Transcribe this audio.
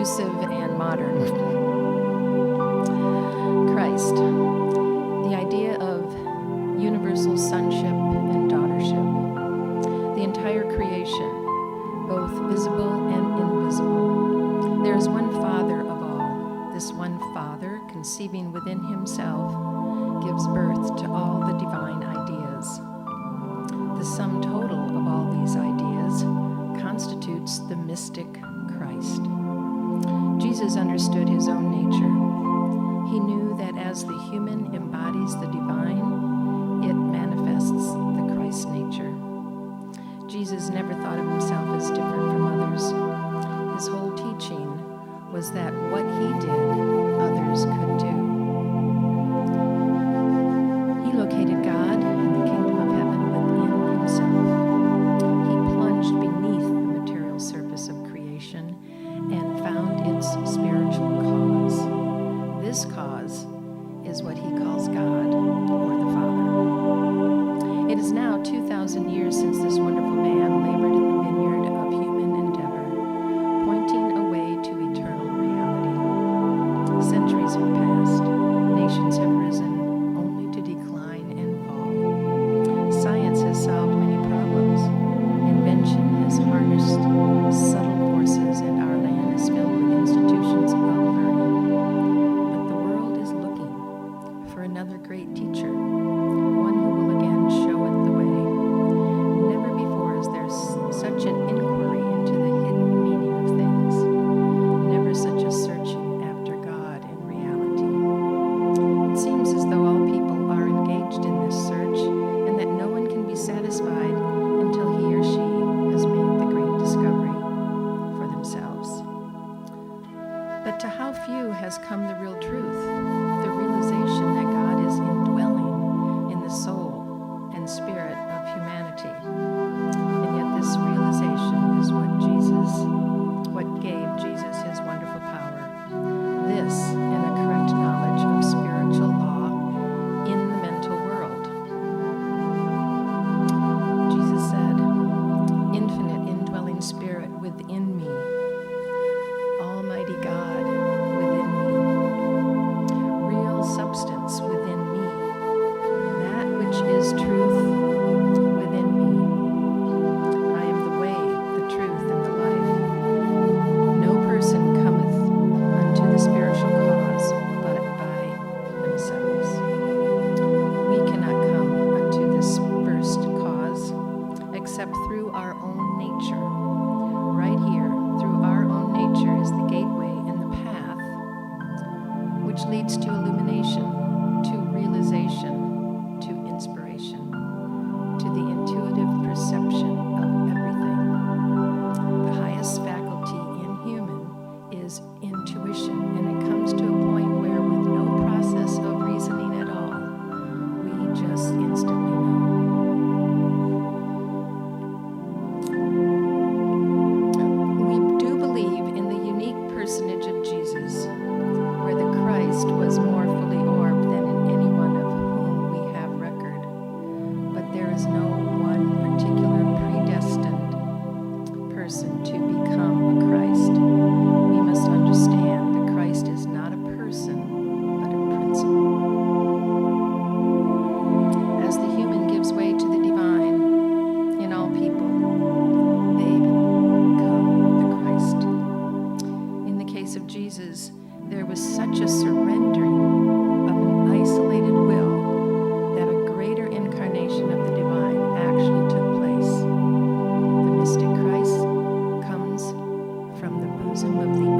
inclusive and modern. Christ, the idea of universal sonship and daughtership, the entire creation, both visible and invisible. There is one Father of all. This one Father, conceiving within himself, gives birth to all the divine ideas. The sum total of all these ideas constitutes the mystic Christ. Jesus understood his own nature. He knew that as the human embodies the divine, it manifests the Christ nature. Jesus never thought of himself as different from others. His whole teaching was that what he did, others could do. He located God and the kingdom of heaven within himself. He plunged beneath the material surface of creation and found its spiritual cause. This cause is what he calls God, or the Father. It is now 2,000 years since this wonderful man labored in the vineyard of human endeavor, pointing a way to eternal reality. Centuries have passed. Nations have risen, only to decline and fall. Science has solved many problems. Invention has harnessed subtle forces, and our land is filled with institutions of learning. But the world is looking for another great teacher, one who will again show it the way. Never before is there such an inquiry into the hidden meaning of things, never such a searching after God and reality. It seems as though all people are engaged in this search, and that no one can be satisfied until he or she has made the great discovery for themselves. But to how few has come the real truth, the realization that God is indwelling in the soul and spirit of humanity. And yet this realization is what gave Jesus his wonderful power. This and a correct knowledge of spiritual law in the mental world. Jesus said, "Infinite indwelling spirit within me, Almighty God within me, real substance within me, that which is truth within me. I am the way, the truth, and the life. No person cometh unto the spiritual cause but by themselves." We cannot come unto this first cause except through our own nature. Right here, through our own nature, is the gateway and the path which leads to illumination, to realization, to inspiration, to the intuitive perception of everything. The highest faculty in human is intuition, and it comes to a point where, with no process of reasoning at all, we just instantly know. We do believe in the unique personage of Jesus, where the Christ was more fully orbed than in any one of whom we have record. But there is no one particular predestined person to become a Christ. We must understand that Christ is not a person, but a principle. As the human gives way to the divine in all people, they become the Christ. In the case of Jesus, there was such a surrendering of an isolated will that a greater incarnation of the divine actually took place. The mystic Christ comes from the bosom of the